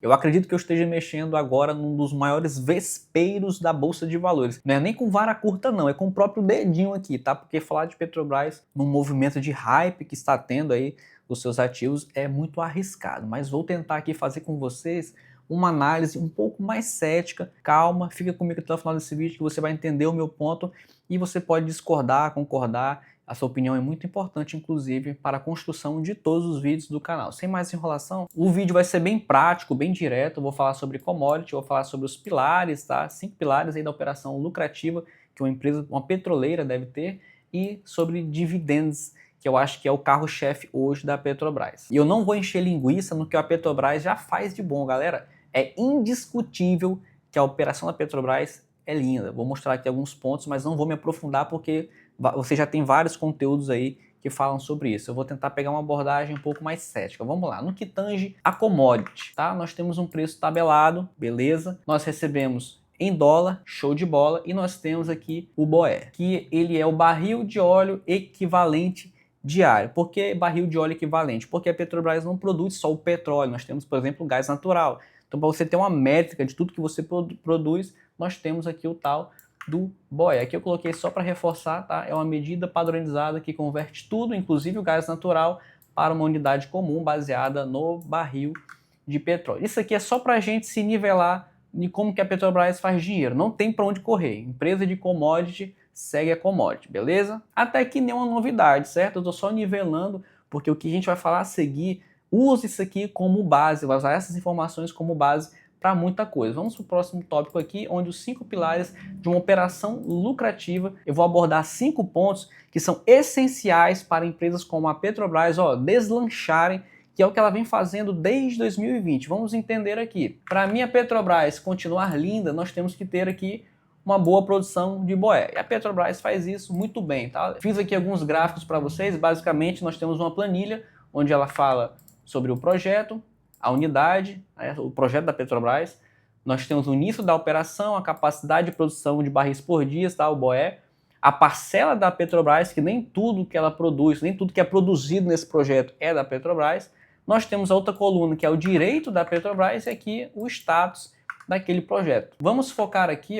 Eu acredito que eu esteja mexendo agora num dos maiores vespeiros da Bolsa de Valores. Não é nem com vara curta não, é com o próprio dedinho aqui, tá? Porque falar de Petrobras num movimento de hype que está tendo aí os seus ativos é muito arriscado. Mas vou tentar aqui fazer com vocês uma análise um pouco mais cética. Calma, fica comigo até o final desse vídeo que você vai entender o meu ponto e você pode discordar, concordar. A sua opinião é muito importante, inclusive, para a construção de todos os vídeos do canal. Sem mais enrolação, o vídeo vai ser bem prático, bem direto. Eu vou falar sobre commodity, vou falar sobre os pilares, tá? 5 pilares aí da operação lucrativa que uma empresa, uma petroleira deve ter, e sobre dividendos, que eu acho que é o carro-chefe hoje da Petrobras. E eu não vou encher linguiça no que a Petrobras já faz de bom, galera. É indiscutível que a operação da Petrobras é linda. Vou mostrar aqui alguns pontos, mas não vou me aprofundar porque você já tem vários conteúdos aí que falam sobre isso. Eu vou tentar pegar uma abordagem um pouco mais cética. Vamos lá. No que tange a commodity, tá? Nós temos um preço tabelado, beleza? Nós recebemos em dólar, show de bola, e nós temos aqui o BOE, que ele é o barril de óleo equivalente diário. Por que barril de óleo equivalente? Porque a Petrobras não produz só o petróleo, nós temos, por exemplo, o gás natural. Então, para você ter uma métrica de tudo que você produz, nós temos aqui o tal do BOE. Aqui eu coloquei só para reforçar, tá? É uma medida padronizada que converte tudo, inclusive o gás natural, para uma unidade comum baseada no barril de petróleo. Isso aqui é só para a gente se nivelar de como que a Petrobras faz dinheiro. Não tem para onde correr. Empresa de commodity segue a commodity, beleza? Até que nenhuma novidade, certo? Eu estou só nivelando, porque o que a gente vai falar a seguir, use isso aqui como base, vai usar essas informações como base para muita coisa. Vamos para o próximo tópico aqui, onde os 5 pilares de uma operação lucrativa. Eu vou abordar 5 pontos que são essenciais para empresas como a Petrobras, deslancharem, que é o que ela vem fazendo desde 2020. Vamos entender aqui. Para mim, a Petrobras continuar linda, nós temos que ter aqui uma boa produção de BOE. E a Petrobras faz isso muito bem, tá? Fiz aqui alguns gráficos para vocês. Basicamente, nós temos uma planilha onde ela fala sobre o projeto, a unidade, o projeto da Petrobras. Nós temos o início da operação, a capacidade de produção de barris por dia, tá? O BOE. A parcela da Petrobras, que nem tudo que ela produz, nem tudo que é produzido nesse projeto é da Petrobras. Nós temos a outra coluna, que é o direito da Petrobras, e aqui o status daquele projeto. Vamos focar aqui,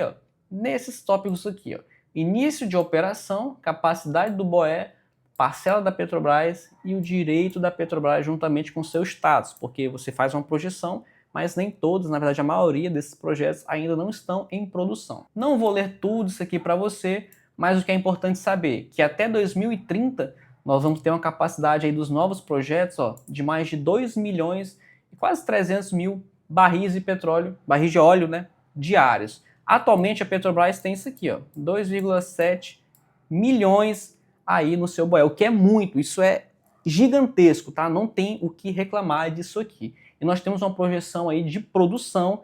nesses tópicos aqui, início de operação, capacidade do BOE, parcela da Petrobras e o direito da Petrobras juntamente com seu status, porque você faz uma projeção, mas nem todos, na verdade a maioria desses projetos ainda não estão em produção. Não vou ler tudo isso aqui para você, mas o que é importante saber, que até 2030 nós vamos ter uma capacidade aí dos novos projetos, de mais de 2 milhões e quase 300 mil barris de petróleo, barris de óleo, né, diários. Atualmente a Petrobras tem isso aqui, 2,7 milhões aí no seu BOE, o que é muito, isso é gigantesco, tá? Não tem o que reclamar disso aqui. E nós temos uma projeção aí de produção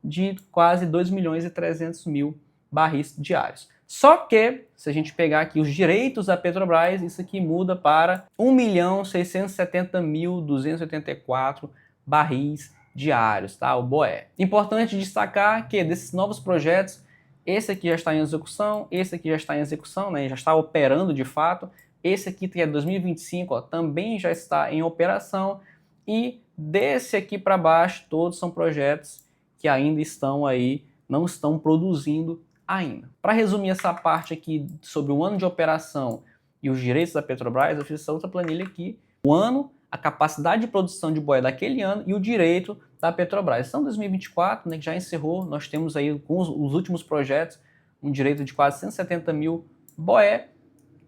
de quase 2 milhões e 300 mil barris diários. Só que, se a gente pegar aqui os direitos da Petrobras, isso aqui muda para 1.670.284 barris diários, tá? O BOE. Importante destacar que desses novos projetos, esse aqui já está em execução, esse aqui já está em execução, né? Já está operando de fato. Esse aqui, que é 2025, também já está em operação. E desse aqui para baixo, todos são projetos que ainda estão aí, não estão produzindo ainda. Para resumir essa parte aqui sobre o ano de operação e os direitos da Petrobras, eu fiz essa outra planilha aqui. O ano, a capacidade de produção de BOE daquele ano e o direito da Petrobras. Então, 2024, né, que já encerrou, nós temos aí com os últimos projetos um direito de quase 170 mil BOE.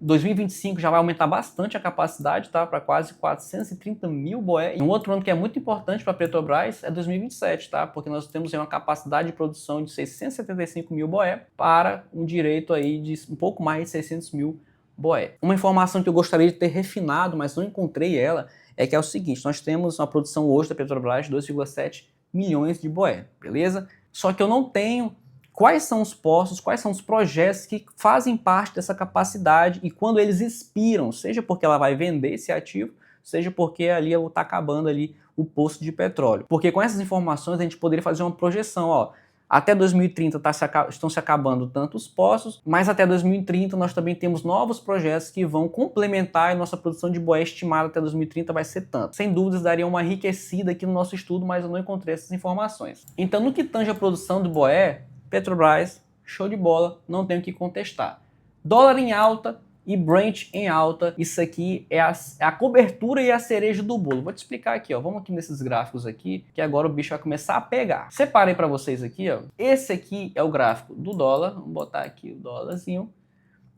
2025 já vai aumentar bastante a capacidade, tá? Para quase 430 mil BOE. E um outro ano que é muito importante para a Petrobras é 2027, tá? Porque nós temos aí uma capacidade de produção de 675 mil BOE para um direito aí de um pouco mais de 600 mil BOE. Uma informação que eu gostaria de ter refinado, mas não encontrei ela, é que é o seguinte: nós temos uma produção hoje da Petrobras de 2,7 milhões de BOE, beleza? Só que eu não tenho quais são os postos, quais são os projetos que fazem parte dessa capacidade e quando eles expiram, seja porque ela vai vender esse ativo, seja porque ali está acabando ali o poço de petróleo. Porque com essas informações a gente poderia fazer uma projeção, Até 2030 estão se acabando tantos poços, mas até 2030 nós também temos novos projetos que vão complementar a nossa produção de boé estimada até 2030 vai ser tanto. Sem dúvidas daria uma enriquecida aqui no nosso estudo, mas eu não encontrei essas informações. Então no que tange a produção do boé, Petrobras, show de bola, não tenho o que contestar. Dólar em alta e Brent em alta, isso aqui é a cobertura e a cereja do bolo. Vou te explicar aqui, ó. Vamos aqui nesses gráficos aqui, que agora o bicho vai começar a pegar. Separei para vocês aqui, ó. Esse aqui é o gráfico do dólar, vamos botar aqui o dólarzinho.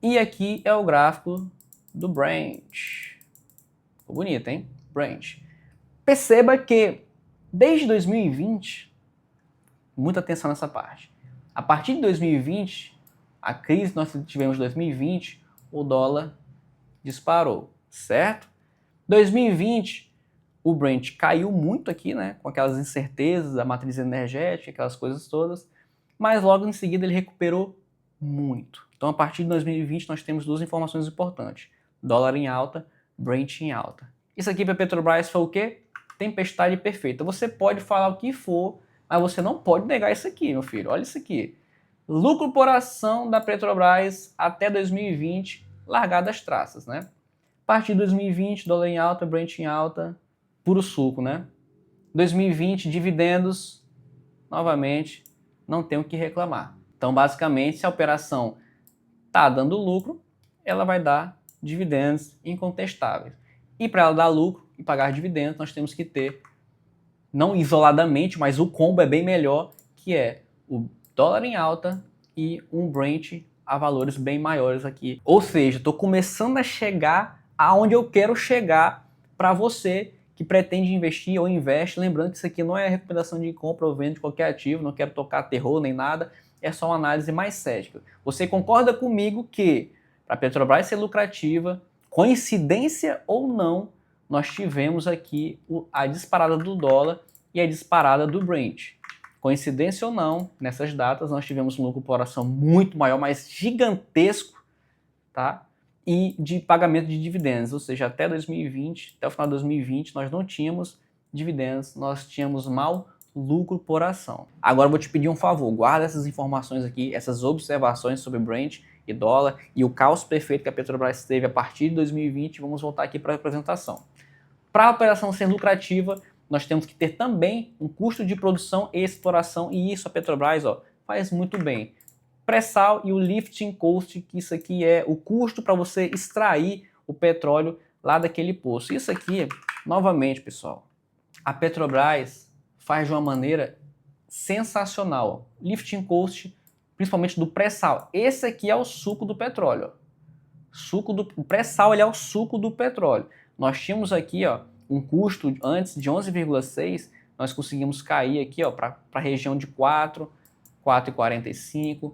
E aqui é o gráfico do Brent. Ficou bonito, hein? Brent. Perceba que desde 2020, muita atenção nessa parte. A partir de 2020, a crise que nós tivemos em 2020, o dólar disparou, certo? 2020, o Brent caiu muito aqui, né? Com aquelas incertezas da matriz energética, aquelas coisas todas, mas logo em seguida ele recuperou muito. Então, a partir de 2020, nós temos duas informações importantes: dólar em alta, Brent em alta. Isso aqui para a Petrobras foi o quê? Tempestade perfeita. Você pode falar o que for, mas você não pode negar isso aqui, meu filho. Olha isso aqui. Lucro por ação da Petrobras até 2020, largada as traças, né? A partir de 2020, dólar em alta, Brent em alta, puro suco, né? 2020, dividendos, novamente, não tem o que reclamar. Então, basicamente, se a operação está dando lucro, ela vai dar dividendos incontestáveis. E para ela dar lucro e pagar dividendos, nós temos que ter, não isoladamente, mas o combo é bem melhor, que é o dólar em alta e um Brent a valores bem maiores aqui. Ou seja, estou começando a chegar aonde eu quero chegar para você que pretende investir ou investe. Lembrando que isso aqui não é recomendação de compra ou venda de qualquer ativo, não quero tocar terror nem nada, é só uma análise mais cética. Você concorda comigo que para a Petrobras ser lucrativa, coincidência ou não, nós tivemos aqui a disparada do dólar e a disparada do Brent. Coincidência ou não, nessas datas nós tivemos um lucro por ação muito maior, mais gigantesco, tá? E de pagamento de dividendos, ou seja, até 2020, até o final de 2020, nós não tínhamos dividendos, nós tínhamos mau lucro por ação. Agora eu vou te pedir um favor, guarda essas informações aqui, essas observações sobre Brent e dólar e o caos perfeito que a Petrobras teve a partir de 2020, vamos voltar aqui para a apresentação. Para a operação ser lucrativa, nós temos que ter também um custo de produção e exploração, e isso a Petrobras, ó, faz muito bem. Pré-sal e o lifting cost, que isso aqui é o custo para você extrair o petróleo lá daquele poço. Isso aqui, novamente, pessoal, a Petrobras faz de uma maneira sensacional. Lifting cost, principalmente do pré-sal. Esse aqui é o suco do petróleo. O pré-sal ele é o suco do petróleo. Nós tínhamos aqui, ó, um custo antes de 11,6, nós conseguimos cair aqui, ó, para a região de 4,45,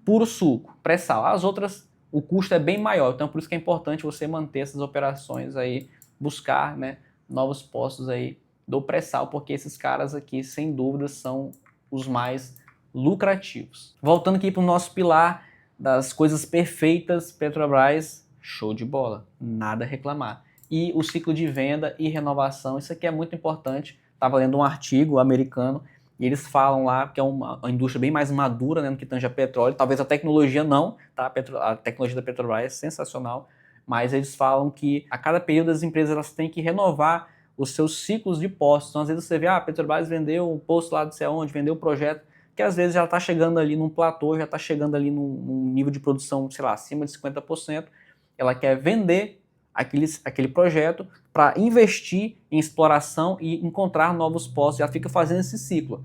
puro suco, pré-sal. As outras, o custo é bem maior, então por isso que é importante você manter essas operações aí, buscar, né, novos postos aí do pré-sal, porque esses caras aqui, sem dúvida, são os mais lucrativos. Voltando aqui para o nosso pilar das coisas perfeitas, Petrobras, show de bola, nada a reclamar. E o ciclo de venda e renovação, isso aqui é muito importante. Estava lendo um artigo americano e eles falam lá que é uma indústria bem mais madura, né, no que tange a petróleo. Talvez a tecnologia não, tá? A tecnologia da Petrobras é sensacional, mas eles falam que a cada período as empresas elas têm que renovar os seus ciclos de postos. Então, às vezes você vê, a Petrobras vendeu um posto lá de sei onde, vendeu um projeto, que às vezes já está chegando ali num platô, já está chegando ali num nível de produção, sei lá, acima de 50%. Ela quer vender aquele projeto para investir em exploração e encontrar novos postos. Já fica fazendo esse ciclo.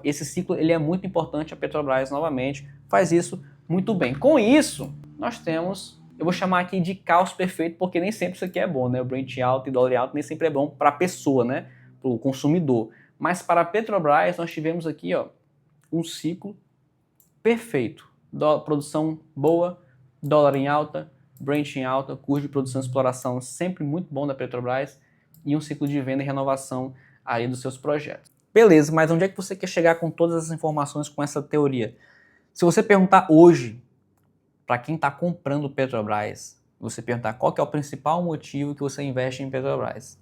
Esse ciclo ele é muito importante. A Petrobras, novamente, faz isso muito bem. Com isso, nós temos, eu vou chamar aqui de caos perfeito, porque nem sempre isso aqui é bom, né? O Brent alto e dólar alto nem sempre é bom para a pessoa, né? Para o consumidor. Mas para a Petrobras, nós tivemos aqui, ó, um ciclo perfeito. Produção boa, dólar em alta, Brent em alta, custo de produção e exploração sempre muito bom da Petrobras e um ciclo de venda e renovação aí dos seus projetos. Beleza, mas onde é que você quer chegar com todas essas informações, com essa teoria? Se você perguntar hoje para quem está comprando Petrobras, você perguntar qual que é o principal motivo que você investe em Petrobras,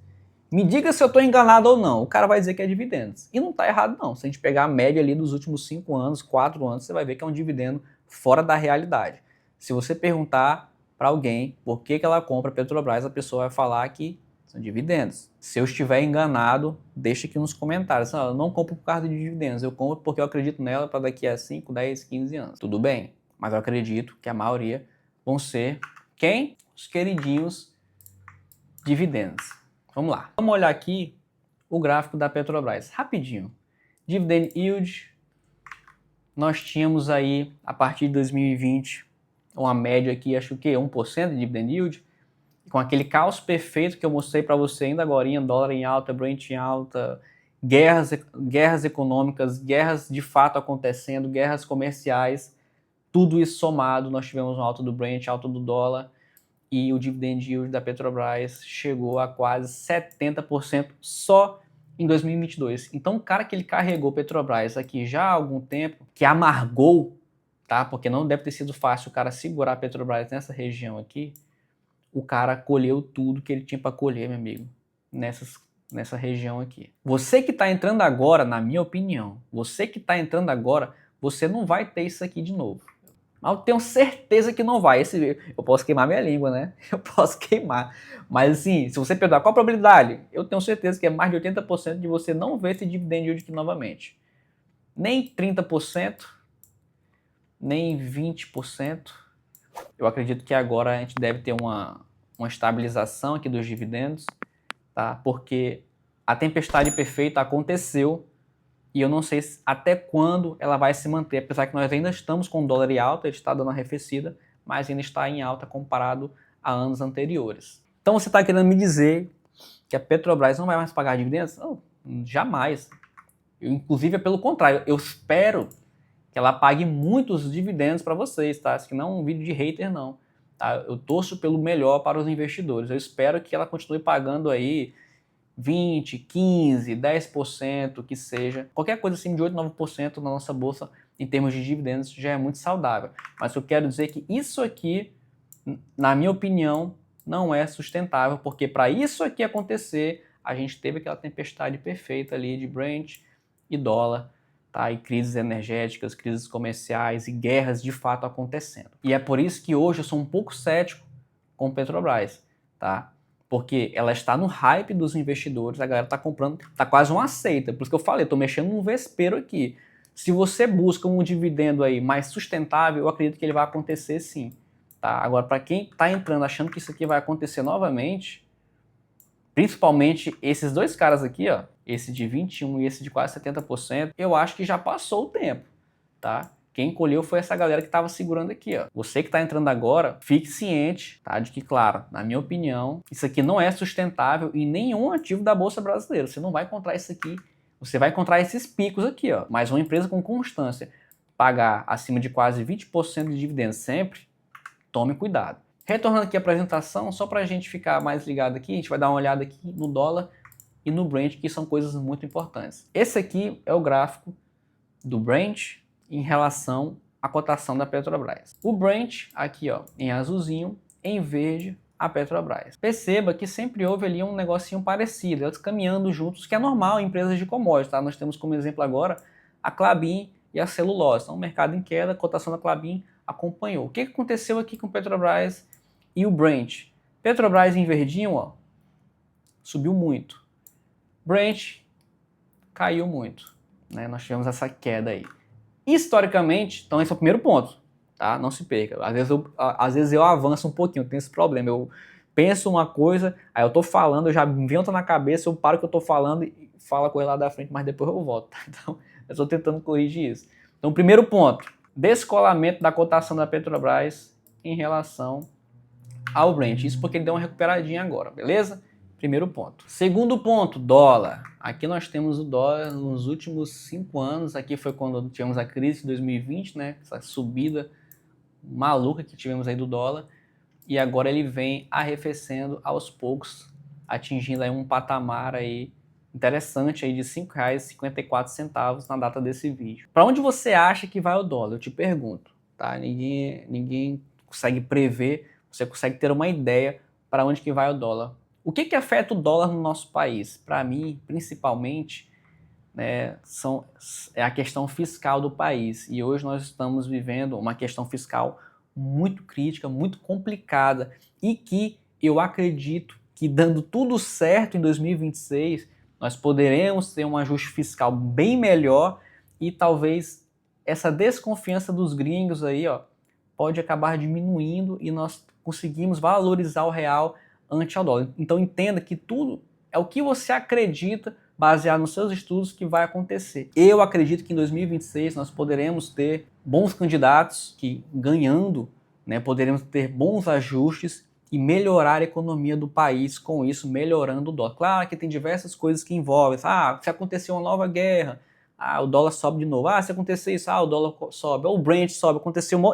Me diga se eu estou enganado ou não. O cara vai dizer que é dividendos. E não está errado não. Se a gente pegar a média ali dos últimos 5 anos, 4 anos, você vai ver que é um dividendo fora da realidade. Se você perguntar para alguém por que ela compra Petrobras, a pessoa vai falar que são dividendos. Se eu estiver enganado, deixa aqui nos comentários. Não, eu não compro por causa de dividendos, eu compro porque eu acredito nela para daqui a 5, 10, 15 anos. Tudo bem, mas eu acredito que a maioria vão ser quem? Os queridinhos dividendos. Vamos lá. Vamos olhar aqui o gráfico da Petrobras, rapidinho. Dividend Yield, nós tínhamos aí, a partir de 2020, uma média aqui, acho que 1% de Dividend Yield, com aquele caos perfeito que eu mostrei para você ainda agora, dólar em alta, Brent em alta, guerras econômicas, guerras de fato acontecendo, guerras comerciais, tudo isso somado, nós tivemos uma alta do Brent, alta do dólar, e o dividend yield da Petrobras chegou a quase 70% só em 2022. Então o cara que ele carregou Petrobras aqui já há algum tempo, que amargou, tá? Porque não deve ter sido fácil o cara segurar a Petrobras nessa região aqui, o cara colheu tudo que ele tinha para colher, meu amigo, nessa região aqui. Você que está entrando agora, na minha opinião, você que está entrando agora, você não vai ter isso aqui de novo. Mas eu tenho certeza que não vai. Eu posso queimar minha língua, né? Eu posso queimar. Mas assim, se você perguntar qual a probabilidade, eu tenho certeza que é mais de 80% de você não ver esse dividend yield aqui novamente. Nem 30%, nem 20%. Eu acredito que agora a gente deve ter uma estabilização aqui dos dividendos, tá? Porque a tempestade perfeita aconteceu e eu não sei até quando ela vai se manter, apesar que nós ainda estamos com o dólar em alta, ele está dando uma arrefecida, mas ainda está em alta comparado a anos anteriores. Então você está querendo me dizer que a Petrobras não vai mais pagar dividendos? Não, jamais. Inclusive é pelo contrário, eu espero que ela pague muitos dividendos para vocês, tá? Isso aqui não é um vídeo de hater, não. Tá? Eu torço pelo melhor para os investidores. Eu espero que ela continue pagando aí 20, 15, 10%, que seja. Qualquer coisa acima de 8, 9% na nossa bolsa em termos de dividendos já é muito saudável. Mas eu quero dizer que isso aqui, na minha opinião, não é sustentável, porque para isso aqui acontecer, a gente teve aquela tempestade perfeita ali de Brent e dólar, tá? E crises energéticas, crises comerciais e guerras de fato acontecendo. E é por isso que hoje eu sou um pouco cético com Petrobras, tá? Porque ela está no hype dos investidores, a galera está comprando, está quase uma seita. Por isso que eu falei, estou mexendo num vespeiro aqui. Se você busca um dividendo aí mais sustentável, eu acredito que ele vai acontecer sim. Tá? Agora, para quem está entrando achando que isso aqui vai acontecer novamente, principalmente esses dois caras aqui, ó, esse de 21 e esse de quase 70%, eu acho que já passou o tempo, tá? Quem colheu foi essa galera que estava segurando aqui, ó. Você que está entrando agora, fique ciente, tá? De que, claro, na minha opinião, isso aqui não é sustentável em nenhum ativo da Bolsa Brasileira. Você não vai encontrar isso aqui, você vai encontrar esses picos aqui, ó. Mas uma empresa com constância pagar acima de quase 20% de dividendos sempre, tome cuidado. Retornando aqui à apresentação, só para a gente ficar mais ligado aqui, a gente vai dar uma olhada aqui no dólar e no Brent, que são coisas muito importantes. Esse aqui é o gráfico do Brent em relação à cotação da Petrobras. O Brent, aqui ó, em azulzinho, em verde, a Petrobras. Perceba que sempre houve ali um negocinho parecido, eles caminhando juntos, que é normal em empresas de commodities, tá? Nós temos como exemplo agora a Klabin e a celulose. Então, o mercado em queda, a cotação da Klabin acompanhou. O que aconteceu aqui com Petrobras e o Brent? Petrobras em verdinho, ó, subiu muito. Brent caiu muito, né? Nós tivemos essa queda aí. Historicamente, então esse é o primeiro ponto, tá? Não se perca. Às vezes eu avanço um pouquinho, tenho esse problema. Eu penso uma coisa, aí eu tô falando, eu já invento na cabeça, eu paro o que eu tô falando e falo com ele lá da frente, mas depois eu volto, tá? Então, eu tô tentando corrigir isso. Então, primeiro ponto, descolamento da cotação da Petrobras em relação ao Brent. Isso porque ele deu uma recuperadinha agora, beleza? Primeiro ponto. Segundo ponto, dólar. Aqui nós temos o dólar nos últimos 5 anos. Aqui foi quando tivemos a crise de 2020, né? Essa subida maluca que tivemos aí do dólar. E agora ele vem arrefecendo aos poucos, atingindo aí um patamar aí interessante aí de R$ 5,54 na data desse vídeo. Para onde você acha que vai o dólar? Eu te pergunto, tá? Ninguém consegue prever, você consegue ter uma ideia para onde que vai o dólar. O que afeta o dólar no nosso país? Para mim, principalmente, né, é a questão fiscal do país. E hoje nós estamos vivendo uma questão fiscal muito crítica, muito complicada, e que eu acredito que, dando tudo certo em 2026, nós poderemos ter um ajuste fiscal bem melhor e talvez essa desconfiança dos gringos aí, ó, pode acabar diminuindo e nós conseguimos valorizar o real ante ao dólar. Então entenda que tudo é o que você acredita, baseado nos seus estudos, que vai acontecer. Eu acredito que em 2026 nós poderemos ter bons candidatos que, ganhando, né, poderemos ter bons ajustes e melhorar a economia do país, com isso melhorando o dólar. Claro que tem diversas coisas que envolvem. Se acontecer uma nova guerra, o dólar sobe de novo. Se acontecer isso, o dólar sobe. Ou o Brent sobe.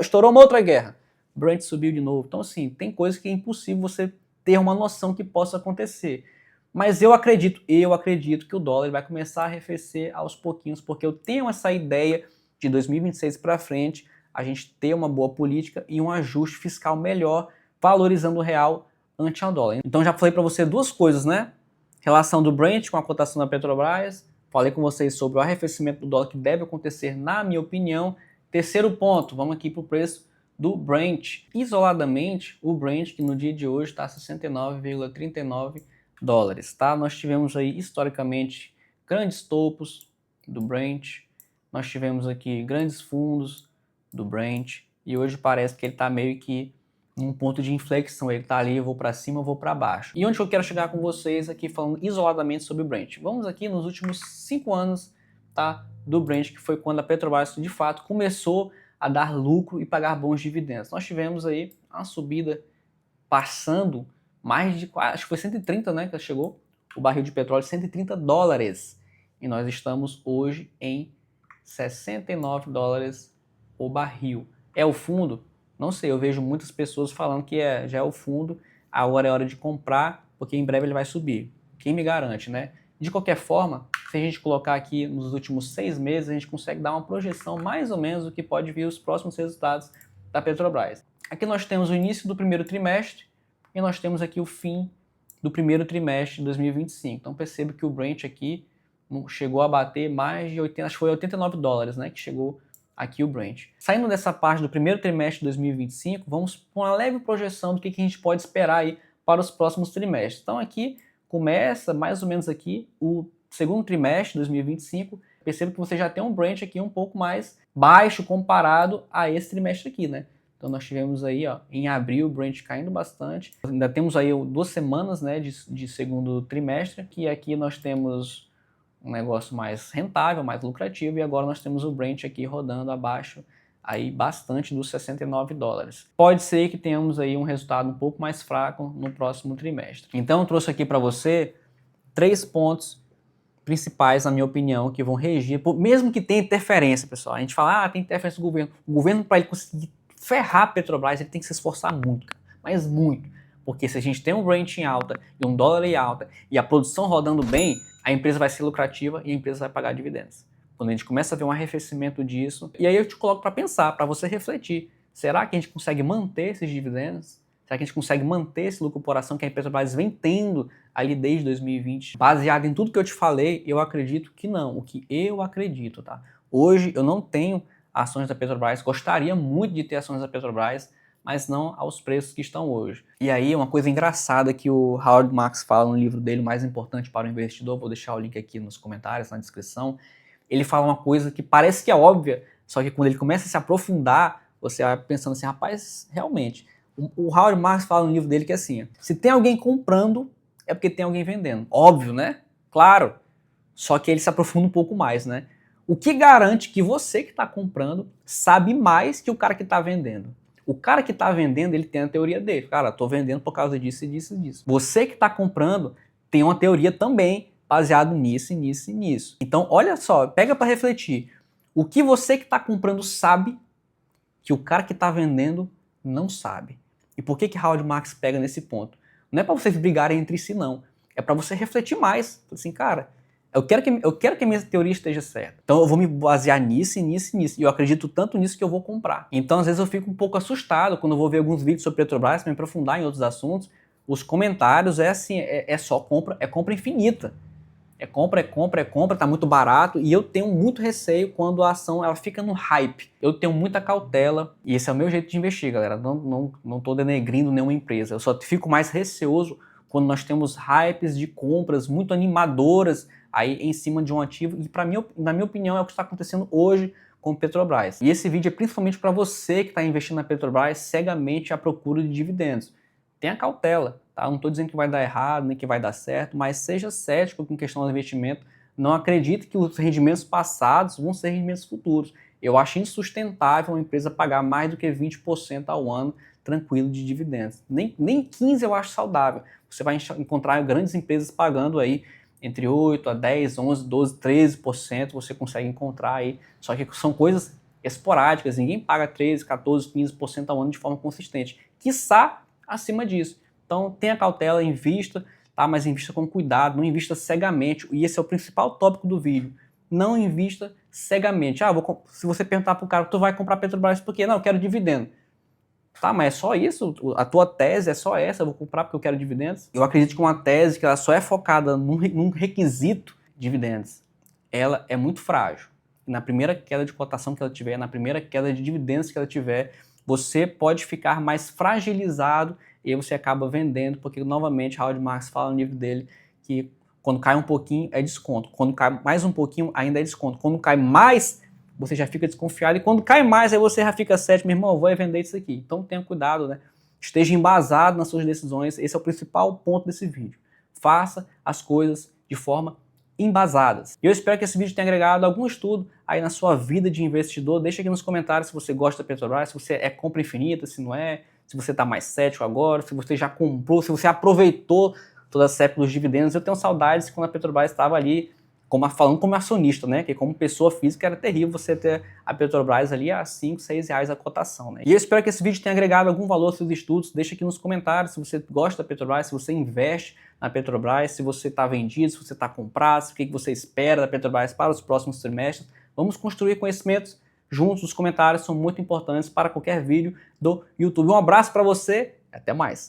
Estourou uma outra guerra. O Brent subiu de novo. Então, assim, tem coisas que é impossível você ter uma noção que possa acontecer. Mas eu acredito que o dólar vai começar a arrefecer aos pouquinhos, porque eu tenho essa ideia de 2026 para frente a gente ter uma boa política e um ajuste fiscal melhor, valorizando o real ante ao dólar. Então já falei para você duas coisas, né? Relação do Brent com a cotação da Petrobras, falei com vocês sobre o arrefecimento do dólar que deve acontecer, na minha opinião. Terceiro ponto, vamos aqui para o preço do Brent. Isoladamente, o Brent, que no dia de hoje está a 69,39 dólares, tá? Nós tivemos aí historicamente grandes topos do Brent, nós tivemos aqui grandes fundos do Brent e hoje parece que ele está meio que num ponto de inflexão, ele está ali, eu vou para cima, eu vou para baixo. E onde eu quero chegar com vocês aqui falando isoladamente sobre o Brent? Vamos aqui nos últimos 5 anos, tá, do Brent, que foi quando a Petrobras de fato começou a dar lucro e pagar bons dividendos. Nós tivemos aí uma subida passando mais de, acho que foi 130, né, que chegou o barril de petróleo, 130 dólares. E nós estamos hoje em 69 dólares o barril. É o fundo? Não sei, eu vejo muitas pessoas falando que já é o fundo, agora é hora de comprar, porque em breve ele vai subir. Quem me garante, né? De qualquer forma, se a gente colocar aqui nos últimos 6 meses, a gente consegue dar uma projeção mais ou menos do que pode vir os próximos resultados da Petrobras. Aqui nós temos o início do primeiro trimestre e nós temos aqui o fim do primeiro trimestre de 2025. Então perceba que o Brent aqui chegou a bater mais de 80, acho que foi 89 dólares, né, que chegou aqui o Brent. Saindo dessa parte do primeiro trimestre de 2025, vamos para uma leve projeção do que a gente pode esperar aí para os próximos trimestres. Então aqui começa mais ou menos aqui o segundo trimestre de 2025. Perceba que você já tem um Brent aqui um pouco mais baixo comparado a esse trimestre aqui, né? Então nós tivemos aí, ó, em abril o Brent caindo bastante. Ainda temos aí 2 semanas, né, de segundo trimestre, que aqui nós temos um negócio mais rentável, mais lucrativo, e agora nós temos o Brent aqui rodando abaixo aí bastante dos 69 dólares. Pode ser que tenhamos aí um resultado um pouco mais fraco no próximo trimestre. Então eu trouxe aqui para você 3 pontos principais, na minha opinião, que vão regir, mesmo que tenha interferência, pessoal. A gente fala, tem interferência do governo. O governo, para ele conseguir ferrar a Petrobras, ele tem que se esforçar muito, cara, mas muito. Porque se a gente tem um Brent em alta e um dólar em alta e a produção rodando bem, a empresa vai ser lucrativa e a empresa vai pagar dividendos. Quando a gente começa a ver um arrefecimento disso, e aí eu te coloco para pensar, para você refletir, será que a gente consegue manter esses dividendos? Será que a gente consegue manter esse lucro por ação que a Petrobras vem tendo ali desde 2020? Baseado em tudo que eu te falei, eu acredito que não. O que eu acredito, tá? Hoje eu não tenho ações da Petrobras, gostaria muito de ter ações da Petrobras, mas não aos preços que estão hoje. E aí uma coisa engraçada que o Howard Marks fala no livro dele, O Mais Importante para o Investidor, vou deixar o link aqui nos comentários, na descrição. Ele fala uma coisa que parece que é óbvia, só que quando ele começa a se aprofundar, você vai pensando assim, rapaz, realmente. O Howard Marks fala no livro dele que é assim, se tem alguém comprando, é porque tem alguém vendendo. Óbvio, né? Claro. Só que ele se aprofunda um pouco mais, né? O que garante que você que está comprando sabe mais que o cara que está vendendo? O cara que está vendendo, ele tem a teoria dele. Cara, estou vendendo por causa disso, disso e disso. Você que está comprando tem uma teoria também baseado nisso, nisso e nisso. Então, olha só, pega para refletir. O que você que está comprando sabe que o cara que está vendendo não sabe. E por que Howard Marks pega nesse ponto? Não é para vocês brigarem entre si, não. É para você refletir mais. Assim, cara, eu quero que a minha teoria esteja certa. Então eu vou me basear nisso e nisso e nisso. E eu acredito tanto nisso que eu vou comprar. Então às vezes eu fico um pouco assustado quando eu vou ver alguns vídeos sobre Petrobras, para me aprofundar em outros assuntos. os comentários é assim, é só compra, é compra infinita. É compra, é compra, é compra, tá muito barato, e eu tenho muito receio quando a ação ela fica no hype. Eu tenho muita cautela, e esse é o meu jeito de investir, galera. Não tô denegrindo nenhuma empresa. Eu só fico mais receoso quando nós temos hypes de compras muito animadoras aí em cima de um ativo, e para mim, na minha opinião, é o que está acontecendo hoje com o Petrobras. E esse vídeo é principalmente para você que está investindo na Petrobras cegamente à procura de dividendos. Tenha cautela, tá? Não estou dizendo que vai dar errado, nem que vai dar certo, mas seja cético com questão do investimento. Não acredite que os rendimentos passados vão ser rendimentos futuros. Eu acho insustentável uma empresa pagar mais do que 20% ao ano tranquilo de dividendos. Nem 15% eu acho saudável. Você vai encontrar grandes empresas pagando aí entre 8 a 10, 11, 12, 13%, você consegue encontrar aí. Só que são coisas esporádicas, ninguém paga 13, 14, 15% ao ano de forma consistente. Quiçá acima disso. Então tenha cautela, invista, tá? Mas invista com cuidado, não invista cegamente. E esse é o principal tópico do vídeo. Não invista cegamente. Se você perguntar para o cara, tu vai comprar Petrobras por quê? Não, eu quero dividendo. Tá, mas é só isso? A tua tese é só essa? Eu vou comprar porque eu quero dividendos? Eu acredito que uma tese que ela só é focada num requisito dividendos, ela é muito frágil. Na primeira queda de cotação que ela tiver, na primeira queda de dividendos que ela tiver, você pode ficar mais fragilizado e você acaba vendendo, porque novamente Howard Marks fala no livro dele que quando cai um pouquinho é desconto, quando cai mais um pouquinho ainda é desconto, quando cai mais você já fica desconfiado, e quando cai mais aí você já fica cético, meu irmão, eu vou vender isso aqui. Então tenha cuidado, né? Esteja embasado nas suas decisões, esse é o principal ponto desse vídeo. Faça as coisas de forma embasadas. E eu espero que esse vídeo tenha agregado algum estudo aí na sua vida de investidor. Deixa aqui nos comentários se você gosta da Petrobras, se você é compra infinita, se não é, se você está mais cético agora, se você já comprou, se você aproveitou toda a época dos dividendos. Eu tenho saudades quando a Petrobras estava ali falando como acionista, né? Que como pessoa física era terrível você ter a Petrobras ali a 5, 6 reais a cotação, né? E eu espero que esse vídeo tenha agregado algum valor aos seus estudos. Deixa aqui nos comentários se você gosta da Petrobras, se você investe na Petrobras, se você está vendido, se você está comprado, o que você espera da Petrobras para os próximos trimestres. Vamos construir conhecimentos juntos. Os comentários são muito importantes para qualquer vídeo do YouTube. Um abraço para você e até mais.